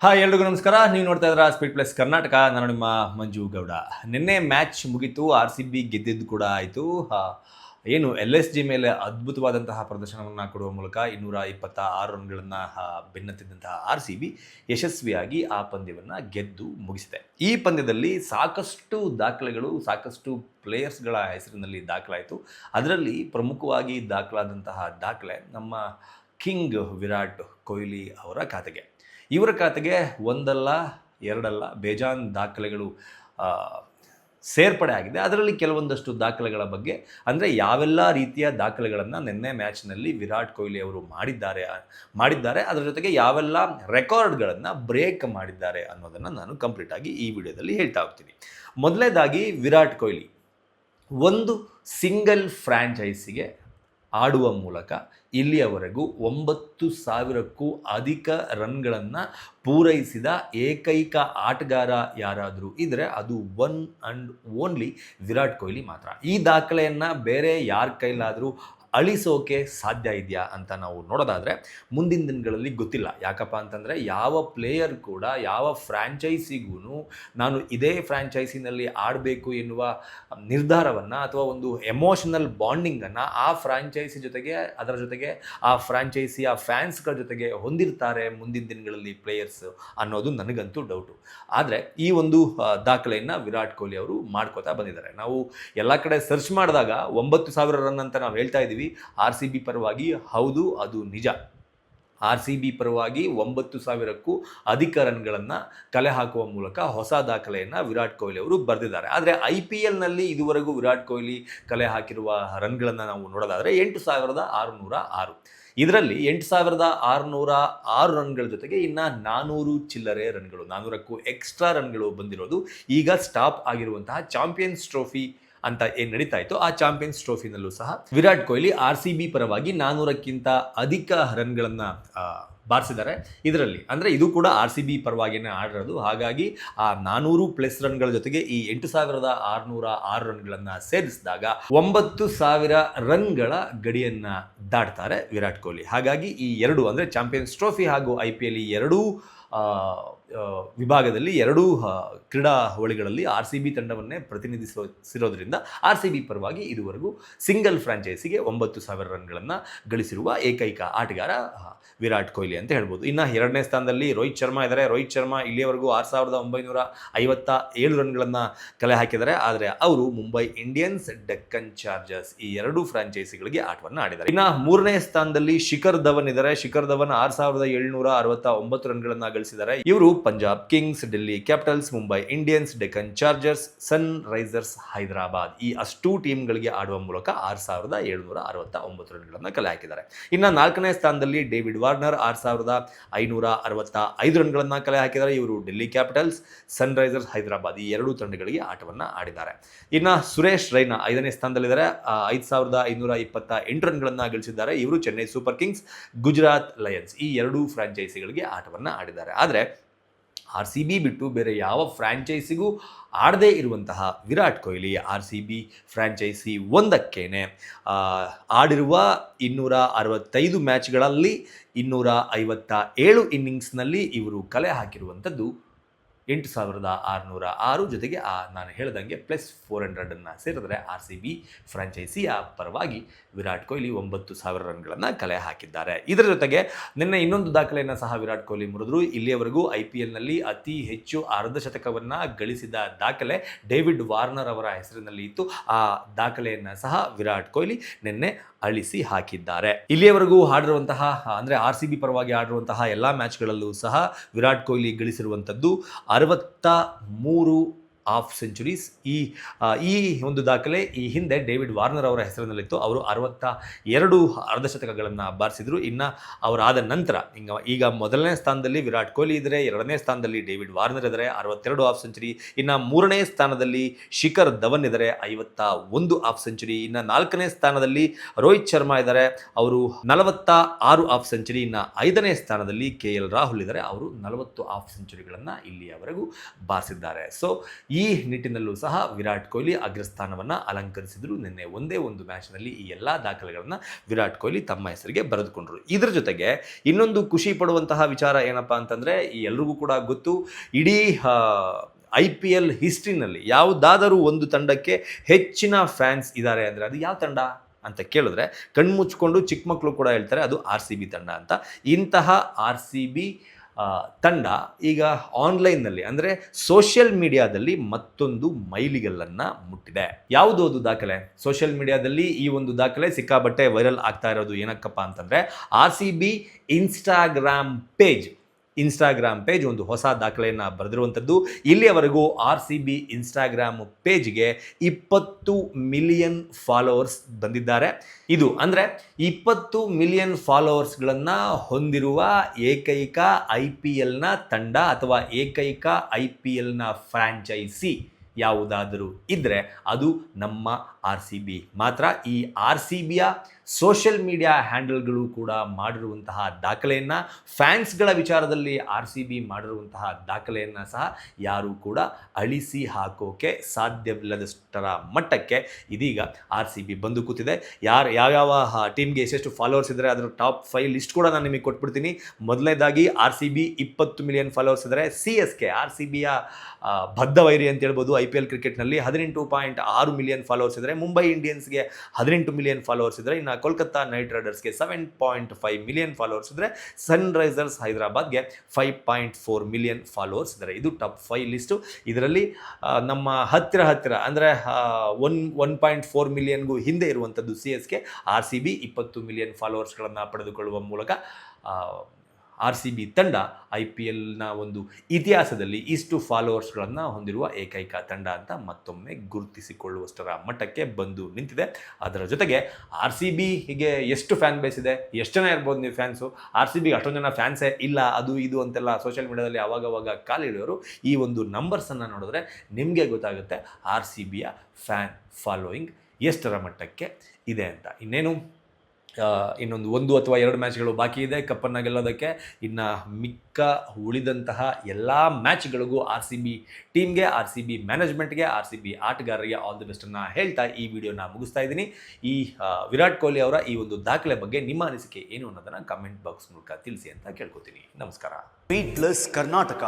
Hi ಎಲ್ರಿಗೂ ನಮಸ್ಕಾರ. ನೀವು ನೋಡ್ತಾ ಇದ್ದೀರಾ ಸ್ಪೀಡ್ ಪ್ಲಸ್ ಕರ್ನಾಟಕ. ನಾನು ನಿಮ್ಮ ಮಂಜು ಗೌಡ. ನಿನ್ನೆ ಮ್ಯಾಚ್ ಮುಗೀತು, ಆರ್ ಸಿ ಬಿ ಗೆದ್ದಿದ್ದು ಕೂಡ ಆಯಿತು. ಏನು ಎಲ್ ಎಸ್ ಜಿ ಮೇಲೆ ಅದ್ಭುತವಾದಂತಹ ಪ್ರದರ್ಶನವನ್ನು ಕೊಡುವ ಮೂಲಕ 226 ರನ್ಗಳನ್ನು ಬೆನ್ನತ್ತಿದ್ದಂತಹ ಆರ್ ಸಿ ಬಿ ಯಶಸ್ವಿಯಾಗಿ ಆ ಪಂದ್ಯವನ್ನು ಗೆದ್ದು ಮುಗಿಸಿದೆ. ಈ ಪಂದ್ಯದಲ್ಲಿ ಸಾಕಷ್ಟು ದಾಖಲೆಗಳು, ಸಾಕಷ್ಟು ಪ್ಲೇಯರ್ಸ್ಗಳ ಹೆಸರಿನಲ್ಲಿ ದಾಖಲಾಯಿತು. ಅದರಲ್ಲಿ ಪ್ರಮುಖವಾಗಿ ದಾಖಲಾದಂತಹ ದಾಖಲೆ ನಮ್ಮ ಕಿಂಗ್ ವಿರಾಟ್ ಕೊಹ್ಲಿ ಅವರ ಖಾತೆಗೆ. ಇವರ ಖಾತೆಗೆ ಒಂದಲ್ಲ ಎರಡಲ್ಲ ಬೇಜಾನ್ ದಾಖಲೆಗಳು ಸೇರ್ಪಡೆ ಆಗಿದೆ. ಅದರಲ್ಲಿ ಕೆಲವೊಂದಷ್ಟು ದಾಖಲೆಗಳ ಬಗ್ಗೆ, ಅಂದರೆ ಯಾವೆಲ್ಲ ರೀತಿಯ ದಾಖಲೆಗಳನ್ನು ನಿನ್ನೆ ಮ್ಯಾಚ್ನಲ್ಲಿ ವಿರಾಟ್ ಕೊಹ್ಲಿ ಅವರು ಮಾಡಿದ್ದಾರೆ ಅದರ ಜೊತೆಗೆ ಯಾವೆಲ್ಲ ರೆಕಾರ್ಡ್ಗಳನ್ನು ಬ್ರೇಕ್ ಮಾಡಿದ್ದಾರೆ ಅನ್ನೋದನ್ನು ನಾನು ಕಂಪ್ಲೀಟಾಗಿ ಈ ವಿಡಿಯೋದಲ್ಲಿ ಹೇಳ್ತಾ ಹೋಗ್ತೀನಿ. ಮೊದಲನೇದಾಗಿ ವಿರಾಟ್ ಕೊಹ್ಲಿ ಒಂದು ಸಿಂಗಲ್ ಫ್ರ್ಯಾಂಚೈಸಿಗೆ ಆಡುವ ಮೂಲಕ ಇಲ್ಲಿಯವರೆಗೂ 9,000ಕ್ಕೂ ಅಧಿಕ ರನ್ಗಳನ್ನು ಪೂರೈಸಿದ ಏಕೈಕ ಆಟಗಾರ ಯಾರಾದರೂ ಇದ್ದರೆ ಅದು one and only Virat Kohli ಮಾತ್ರ. ಈ ದಾಖಲೆಯನ್ನು ಬೇರೆ ಯಾರ ಕೈಲಾದರೂ ಅಳಿಸೋಕೆ ಸಾಧ್ಯ ಇದೆಯಾ ಅಂತ ನಾವು ನೋಡೋದಾದರೆ ಮುಂದಿನ ದಿನಗಳಲ್ಲಿ ಗೊತ್ತಿಲ್ಲ. ಯಾಕಪ್ಪ ಅಂತಂದರೆ ಯಾವ ಪ್ಲೇಯರ್ ಕೂಡ ಯಾವ ಫ್ರ್ಯಾಂಚೈಸಿಗೂ ನಾನು ಇದೇ ಫ್ರ್ಯಾಂಚೈಸಿನಲ್ಲಿ ಆಡಬೇಕು ಎನ್ನುವ ನಿರ್ಧಾರವನ್ನು ಅಥವಾ ಒಂದು ಎಮೋಷನಲ್ ಬಾಂಡಿಂಗನ್ನು ಆ ಫ್ರ್ಯಾಂಚೈಸಿ ಜೊತೆಗೆ, ಅದರ ಜೊತೆಗೆ ಆ ಫ್ರ್ಯಾಂಚೈಸಿಯ ಫ್ಯಾನ್ಸ್ಗಳ ಜೊತೆಗೆ ಹೊಂದಿರ್ತಾರೆ ಮುಂದಿನ ದಿನಗಳಲ್ಲಿ ಪ್ಲೇಯರ್ಸ್ ಅನ್ನೋದು ನನಗಂತೂ ಡೌಟು. ಆದರೆ ಈ ಒಂದು ದಾಖಲೆಯನ್ನು ವಿರಾಟ್ ಕೊಹ್ಲಿ ಅವರು ಮಾಡ್ಕೋತಾ ಬಂದಿದ್ದಾರೆ. ನಾವು ಎಲ್ಲ ಕಡೆ ಸರ್ಚ್ ಮಾಡಿದಾಗ 9,000 ರನ್ ಅಂತ ನಾವು ಹೇಳ್ತಾ ಇದ್ದೀವಿ ಆರ್ ಸಿ ಬಿ ಪರವಾಗಿ. ಹೌದು, ಅದು ನಿಜ. ಆರ್ ಸಿ ಬಿ ಪರವಾಗಿ 9,000ಕ್ಕೂ ಅಧಿಕ ರನ್ಗಳನ್ನು ಕಲೆ ಹಾಕುವ ಮೂಲಕ ಹೊಸ ದಾಖಲೆಯನ್ನು ವಿರಾಟ್ ಕೊಹ್ಲಿ ಅವರು ಬರೆದಿದ್ದಾರೆ. ಆದರೆ IPLನಲ್ಲಿ ಇದುವರೆಗೂ ವಿರಾಟ್ ಕೊಹ್ಲಿ ಕಲೆ ಹಾಕಿರುವ ರನ್ಗಳನ್ನು ನಾವು ನೋಡೋದಾದರೆ 8,606. ಇದರಲ್ಲಿ 8,606 ರನ್ಗಳ ಜೊತೆಗೆ ಇನ್ನು 400 ಚಿಲ್ಲರೆ ರನ್ಗಳು, 400ಕ್ಕೂ ಎಕ್ಸ್ಟ್ರಾ ರನ್ಗಳು ಬಂದಿರೋದು ಈಗ ಸ್ಟಾಪ್ ಆಗಿರುವಂತಹ ಚಾಂಪಿಯನ್ಸ್ ಟ್ರೋಫಿ ಅಂತ ಏನು ನಡೀತಾ ಇತ್ತು ಆ ಚಾಂಪಿಯನ್ಸ್ ಟ್ರೋಫಿನಲ್ಲೂ ಸಹ Virat Kohli R C B ಪರವಾಗಿ 400ಕ್ಕಿಂತ ಅಧಿಕ ರನ್ಗಳನ್ನು ಬಾರಿಸಿದ್ದಾರೆ. ಇದರಲ್ಲಿ ಅಂದರೆ ಇದು ಕೂಡ ಆರ್ ಸಿ ಬಿ ಪರವಾಗಿಯೇ ಆಡಿರೋದು. ಹಾಗಾಗಿ ಆ 400+ ರನ್ಗಳ ಜೊತೆಗೆ ಈ 8,606 ರನ್ಗಳನ್ನು ಸೇರಿಸಿದಾಗ 9,000 ರನ್ಗಳ ಗಡಿಯನ್ನು ದಾಟ್ತಾರೆ ವಿರಾಟ್ ಕೊಹ್ಲಿ. ಹಾಗಾಗಿ ಈ ಎರಡು ಅಂದರೆ ಚಾಂಪಿಯನ್ಸ್ ಟ್ರೋಫಿ ಹಾಗೂ IPL ಈ ಎರಡೂ ವಿಭಾಗದಲ್ಲಿ ಎರಡೂ ಕ್ರೀಡಾವಳಿಗಳಲ್ಲಿ ಆರ್ ಸಿ ಬಿ ತಂಡವನ್ನೇ ಪ್ರತಿನಿಧಿಸಿರೋದ್ರಿಂದ ಆರ್ ಸಿ ಬಿ ಪರವಾಗಿ ಇದುವರೆಗೂ ಸಿಂಗಲ್ ಫ್ರ್ಯಾಂಚೈಸಿಗೆ 9,000 ರನ್ಗಳನ್ನು ಗಳಿಸಿರುವ ಏಕೈಕ ಆಟಗಾರ ವಿರಾಟ್ ಕೊಹ್ಲಿ ಅಂತ ಹೇಳ್ಬೋದು. ಇನ್ನು ಎರಡನೇ ಸ್ಥಾನದಲ್ಲಿ ರೋಹಿತ್ ಶರ್ಮಾ ಇದ್ದಾರೆ. ರೋಹಿತ್ ಶರ್ಮಾ ಇಲ್ಲಿಯವರೆಗೂ 6,957 ರನ್ಗಳನ್ನು ಕಲೆ ಹಾಕಿದ್ದಾರೆ. ಆದರೆ ಅವರು ಮುಂಬೈ ಇಂಡಿಯನ್ಸ್, ಡೆಕ್ಕನ್ ಚಾರ್ಜರ್ಸ್ ಈ ಎರಡೂ ಫ್ರಾಂಚೈಸಿಗಳಿಗೆ ಆಟವನ್ನು ಆಡಿದ್ದಾರೆ. ಇನ್ನು ಮೂರನೇ ಸ್ಥಾನದಲ್ಲಿ ಶಿಖರ್ ಧವನ್ ಇದ್ದಾರೆ. ಶಿಖರ್ ಧವನ್ 6,769 ರನ್ಗಳನ್ನು ಗಳಿಸಿದ್ದಾರೆ. ಇವರು Punjab Kings, Delhi Capitals, Mumbai Indians, Deccan Chargers, Sunrisers Hyderabad ಈ ಅಷ್ಟೂ ಟೀಮ್ಗಳಿಗೆ ಆಡುವ ಮೂಲಕ 6,769 ರನ್ಗಳನ್ನು ಕಲೆ ಹಾಕಿದ್ದಾರೆ. ಇನ್ನು ನಾಲ್ಕನೇ ಸ್ಥಾನದಲ್ಲಿ ಡೇವಿಡ್ ವಾರ್ನರ್ 6,565 ರನ್ಗಳನ್ನು ಕಲೆ ಹಾಕಿದ್ದಾರೆ. ಇವರು ಡೆಲ್ಲಿ ಕ್ಯಾಪಿಟಲ್ಸ್, ಸನ್ ರೈಸರ್ಸ್ ಹೈದರಾಬಾದ್ ಈ ಎರಡೂ ತಂಡಗಳಿಗೆ ಆಟವನ್ನು ಆಡಿದ್ದಾರೆ. ಇನ್ನು ಸುರೇಶ್ ರೈನಾ 5ನೇ ಸ್ಥಾನದಲ್ಲಿದ್ದಾರೆ. 5,528 ರನ್ಗಳನ್ನು ಗಳಿಸಿದ್ದಾರೆ. ಇವರು Chennai super Kings, Gujarat Lions ಈ ಎರಡೂ ಫ್ರಾಂಚೈಸಿಗಳಿಗೆ ಆಟವನ್ನು ಆಡಿದ್ದಾರೆ. ಆದರೆ ಆರ್ ಸಿ ಬಿ ಬಿಟ್ಟು ಬೇರೆ ಯಾವ ಫ್ರ್ಯಾಂಚೈಸಿಗೂ ಆಡದೇ ಇರುವಂತಹ Virat Kohli R C B franchise ಒಂದಕ್ಕೇನೆ ಆಡಿರುವ 265 ಮ್ಯಾಚ್ಗಳಲ್ಲಿ 257 ಇನ್ನಿಂಗ್ಸ್ನಲ್ಲಿ ಇವರು ಕಲೆ ಹಾಕಿರುವಂಥದ್ದು 8,606 ಜೊತೆಗೆ ನಾನು ಹೇಳ್ದಂಗೆ +400 ಸೇರಿದ್ರೆ ಆರ್ ಸಿ ಬಿ ಫ್ರಾಂಚೈಸಿಯ ಪರವಾಗಿ ವಿರಾಟ್ ಕೊಹ್ಲಿ 9,000 ರನ್ಗಳನ್ನು ಕಲೆ ಹಾಕಿದ್ದಾರೆ. ಇದರ ಜೊತೆಗೆ ನಿನ್ನೆ ಇನ್ನೊಂದು ದಾಖಲೆಯನ್ನು ಸಹ ವಿರಾಟ್ ಕೊಹ್ಲಿ ಮುರಿದ್ರು. ಇಲ್ಲಿಯವರೆಗೂ IPLನಲ್ಲಿ ಅತಿ ಹೆಚ್ಚು ಅರ್ಧಶತಕವನ್ನು ಗಳಿಸಿದ ದಾಖಲೆ ಡೇವಿಡ್ ವಾರ್ನರ್ ಅವರ ಹೆಸರಿನಲ್ಲಿ ಇತ್ತು. ಆ ದಾಖಲೆಯನ್ನು ಸಹ ವಿರಾಟ್ ಕೊಹ್ಲಿ ನಿನ್ನೆ ಅಳಿಸಿ ಹಾಕಿದ್ದಾರೆ. ಇಲ್ಲಿಯವರೆಗೂ ಆಡಿರುವಂತಹ ಅಂದರೆ ಆರ್ ಸಿ ಬಿ ಪರವಾಗಿ ಆಡಿರುವಂತಹ ಎಲ್ಲ ಮ್ಯಾಚ್ಗಳಲ್ಲೂ ಸಹ ವಿರಾಟ್ ಕೊಹ್ಲಿ ಗಳಿಸಿರುವಂಥದ್ದು 63 ಹಾಫ್ ಸೆಂಚುರೀಸ್. ಈ ಒಂದು ದಾಖಲೆ ಈ ಹಿಂದೆ ಡೇವಿಡ್ ವಾರ್ನರ್ ಅವರ ಹೆಸರಿನಲ್ಲಿತ್ತು. ಅವರು 62 ಅರ್ಧಶತಕಗಳನ್ನು ಬಾರಿಸಿದರು. ಇನ್ನು ಅವರಾದ ನಂತರ ಈಗ ಮೊದಲನೇ ಸ್ಥಾನದಲ್ಲಿ ವಿರಾಟ್ ಕೊಹ್ಲಿ ಇದ್ದರೆ, ಎರಡನೇ ಸ್ಥಾನದಲ್ಲಿ ಡೇವಿಡ್ ವಾರ್ನರ್ ಇದ್ದಾರೆ 62 ಹಾಫ್ ಸೆಂಚುರಿ. ಇನ್ನು ಮೂರನೇ ಸ್ಥಾನದಲ್ಲಿ ಶಿಖರ್ ಧವನ್ ಇದ್ದಾರೆ 51 ಹಾಫ್ ಸೆಂಚುರಿ. ಇನ್ನು ನಾಲ್ಕನೇ ಸ್ಥಾನದಲ್ಲಿ ರೋಹಿತ್ ಶರ್ಮಾ ಇದ್ದಾರೆ, ಅವರು 46 ಹಾಫ್ ಸೆಂಚುರಿ. ಇನ್ನು 5ನೇ ಸ್ಥಾನದಲ್ಲಿ KL ರಾಹುಲ್ ಇದ್ದಾರೆ, ಅವರು 40 ಹಾಫ್ ಸೆಂಚುರಿಗಳನ್ನು ಇಲ್ಲಿಯವರೆಗೂ ಬಾರಿಸಿದ್ದಾರೆ. ಸೊ ಈ ನಿಟ್ಟಿನಲ್ಲೂ ಸಹ ವಿರಾಟ್ ಕೊಹ್ಲಿ ಅಗ್ರಸ್ಥಾನವನ್ನು ಅಲಂಕರಿಸಿದ್ರು. ನಿನ್ನೆ ಒಂದೇ ಒಂದು ಮ್ಯಾಚ್ನಲ್ಲಿ ಈ ಎಲ್ಲ ದಾಖಲೆಗಳನ್ನು ವಿರಾಟ್ ಕೊಹ್ಲಿ ತಮ್ಮ ಹೆಸರಿಗೆ ಬರೆದುಕೊಂಡ್ರು. ಇದರ ಜೊತೆಗೆ ಇನ್ನೊಂದು ಖುಷಿ ಪಡುವಂತಹ ವಿಚಾರ ಏನಪ್ಪ ಅಂತಂದರೆ, ಈ ಎಲ್ರಿಗೂ ಕೂಡ ಗೊತ್ತು, ಇಡೀ IPL ಹಿಸ್ಟ್ರಿನಲ್ಲಿ ಯಾವುದಾದರೂ ಒಂದು ತಂಡಕ್ಕೆ ಹೆಚ್ಚಿನ ಫ್ಯಾನ್ಸ್ ಇದ್ದಾರೆ ಅಂದರೆ ಅದು ಯಾವ ತಂಡ ಅಂತ ಕೇಳಿದ್ರೆ, ಕಣ್ಮುಚ್ಕೊಂಡು ಚಿಕ್ಕ ಮಕ್ಕಳು ಕೂಡ ಹೇಳ್ತಾರೆ ಅದು RCB ತಂಡ ಅಂತ. ಇಂತಹ RCB ತಂಡ ಈಗ ಆನ್ಲೈನ್ನಲ್ಲಿ ಅಂದರೆ ಸೋಷಿಯಲ್ ಮೀಡಿಯಾದಲ್ಲಿ ಮತ್ತೊಂದು ಮೈಲಿಗಲ್ಲನ್ನು ಮುಟ್ಟಿದೆ. ಯಾವುದು ಅದು ದಾಖಲೆ? ಸೋಷಿಯಲ್ ಮೀಡಿಯಾದಲ್ಲಿ ಈ ಒಂದು ದಾಖಲೆ ಸಿಕ್ಕಾಬಟ್ಟೆ ವೈರಲ್ ಆಗ್ತಾ ಇರೋದು ಏನಕ್ಕಪ್ಪ ಅಂತಂದರೆ, RCB ಇನ್ಸ್ಟಾಗ್ರಾಮ್ ಪೇಜ್ ಒಂದು ಹೊಸ ದಾಖಲೆಯನ್ನು ಬರೆದಿರುವಂಥದ್ದು. ಇಲ್ಲಿಯವರೆಗೂ RCB ಇನ್ಸ್ಟಾಗ್ರಾಮ್ ಪೇಜ್ಗೆ 20 ಮಿಲಿಯನ್ ಫಾಲೋವರ್ಸ್ ಬಂದಿದ್ದಾರೆ. ಇದು ಅಂದರೆ 20 ಮಿಲಿಯನ್ ಫಾಲೋವರ್ಸ್ಗಳನ್ನು ಹೊಂದಿರುವ ಏಕೈಕ IPLನ ತಂಡ ಅಥವಾ ಏಕೈಕ IPLನ ಫ್ರ್ಯಾಂಚೈಸಿ ಯಾವುದಾದರೂ ಇದ್ದರೆ ಅದು ನಮ್ಮ RCB ಮಾತ್ರ. ಈ RCBಯ ಸೋಷಿಯಲ್ ಮೀಡಿಯಾ ಹ್ಯಾಂಡಲ್ಗಳು ಕೂಡ ಮಾಡಿರುವಂತಹ ದಾಖಲೆಯನ್ನು, ಫ್ಯಾನ್ಸ್ಗಳ ವಿಚಾರದಲ್ಲಿ RCB ಮಾಡಿರುವಂತಹ ದಾಖಲೆಯನ್ನು ಸಹ ಯಾರೂ ಕೂಡ ಅಳಿಸಿ ಹಾಕೋಕೆ ಸಾಧ್ಯವಿಲ್ಲದಷ್ಟರ ಮಟ್ಟಕ್ಕೆ ಇದೀಗ RCB ಬಂದು ಕೂತಿದೆ. ಯಾವ್ಯಾವ ಟೀಮ್ಗೆ ಎಷ್ಟೆಷ್ಟು ಫಾಲೋವರ್ಸ್ ಇದ್ದಾರೆ ಅದರ ಟಾಪ್ 5 ಲಿಸ್ಟ್ ಕೂಡ ನಾನು ನಿಮಗೆ ಕೊಟ್ಬಿಡ್ತೀನಿ. ಮೊದಲನೇದಾಗಿ RCB 20 ಮಿಲಿಯನ್ ಫಾಲೋವರ್ಸ್ ಇದ್ದಾರೆ. CSK RCBಯ ಬದ್ಧ ವೈರಿ ಅಂತ ಹೇಳ್ಬೋದು. IPL ಕ್ರಿಕೆಟ್ನಲ್ಲಿ 18.6 ಮಿಲಿಯನ್ ಫಾಲೋವರ್ಸ್ ಇದ್ದಾರೆ. ಮುಂಬೈ ಇಂಡಿಯನ್ಸ್ಗೆ 18 ಮಿಲಿಯನ್ ಫಾಲೋವರ್ಸ್ ಇದ್ದಾರೆ. ಇನ್ನು ಕೋಲ್ಕತ್ತಾ ನೈಟ್ ರೈಡರ್ಸ್ಗೆ 7.5 ಮಿಲಿಯನ್ ಫಾಲೋವರ್ಸ್ ಇದ್ದಾರೆ. ಸನ್ರೈಸರ್ಸ್ ಹೈದರಾಬಾದ್ಗೆ 5.4 ಮಿಲಿಯನ್ ಫಾಲೋವರ್ಸ್ ಇದ್ದಾರೆ. ಇದು ಟಾಪ್ 5 ಲಿಸ್ಟು. ಇದರಲ್ಲಿ ನಮ್ಮ ಹತ್ತಿರ ಅಂದರೆ 1.4 ಮಿಲಿಯನ್ಗೂ ಹಿಂದೆ ಇರುವಂಥದ್ದು CSK. RCB 20 ಮಿಲಿಯನ್ ಫಾಲೋವರ್ಸ್ಗಳನ್ನು ಪಡೆದುಕೊಳ್ಳುವ ಮೂಲಕ RCB ತಂಡ IPLನ ಒಂದು ಇತಿಹಾಸದಲ್ಲಿ ಇಷ್ಟು ಫಾಲೋವರ್ಸ್ಗಳನ್ನು ಹೊಂದಿರುವ ಏಕೈಕ ತಂಡ ಅಂತ ಮತ್ತೊಮ್ಮೆ ಗುರುತಿಸಿಕೊಳ್ಳುವಷ್ಟರ ಮಟ್ಟಕ್ಕೆ ಬಂದು ನಿಂತಿದೆ. ಅದರ ಜೊತೆಗೆ RCBಗೆ ಎಷ್ಟು ಫ್ಯಾನ್ ಬೇಸ್ ಇದೆ, ಎಷ್ಟು ಜನ ಇರ್ಬೋದು ನೀವು ಫ್ಯಾನ್ಸು? RCBಗೆ ಅಷ್ಟೊಂದು ಜನ ಫ್ಯಾನ್ಸೇ ಇಲ್ಲ, ಅದು ಇದು ಅಂತೆಲ್ಲ ಸೋಷಿಯಲ್ ಮೀಡಿಯಾದಲ್ಲಿ ಆವಾಗವಾಗ ಕಾಲಿಡೋರು. ಈ ಒಂದು ನಂಬರ್ಸನ್ನು ನೋಡಿದ್ರೆ ನಿಮಗೆ ಗೊತ್ತಾಗುತ್ತೆ RCBಯ ಫ್ಯಾನ್ ಫಾಲೋಯಿಂಗ್ ಎಷ್ಟರ ಮಟ್ಟಕ್ಕೆ ಇದೆ ಅಂತ. ಇನ್ನೊಂದು 1 ಅಥವಾ 2 ಮ್ಯಾಚ್ಗಳು ಬಾಕಿ ಇದೆ ಕಪ್ಪನ್ನು ಗೆಲ್ಲೋದಕ್ಕೆ. ಇನ್ನು ಮಿಕ್ಕ ಉಳಿದಂತಹ ಎಲ್ಲ ಮ್ಯಾಚ್ಗಳಿಗೂ RCB ಟೀಮ್ಗೆ, RCB ಮ್ಯಾನೇಜ್ಮೆಂಟ್ಗೆ, RCB ಆಟಗಾರರಿಗೆ ಆಲ್ ದಿ ಬೆಸ್ಟನ್ನು ಹೇಳ್ತಾ ಈ ವಿಡಿಯೋನ ಮುಗಿಸ್ತಾ ಇದ್ದೀನಿ. ಈ ವಿರಾಟ್ ಕೊಹ್ಲಿ ಅವರ ಈ ಒಂದು ದಾಖಲೆ ಬಗ್ಗೆ ನಿಮ್ಮ ಅನಿಸಿಕೆ ಏನು ಅನ್ನೋದನ್ನು ಕಮೆಂಟ್ ಬಾಕ್ಸ್ ಮೂಲಕ ತಿಳಿಸಿ ಅಂತ ಕೇಳ್ಕೊತೀನಿ. ನಮಸ್ಕಾರ. ಬೀಟ್ಲೆಸ್ ಕರ್ನಾಟಕ.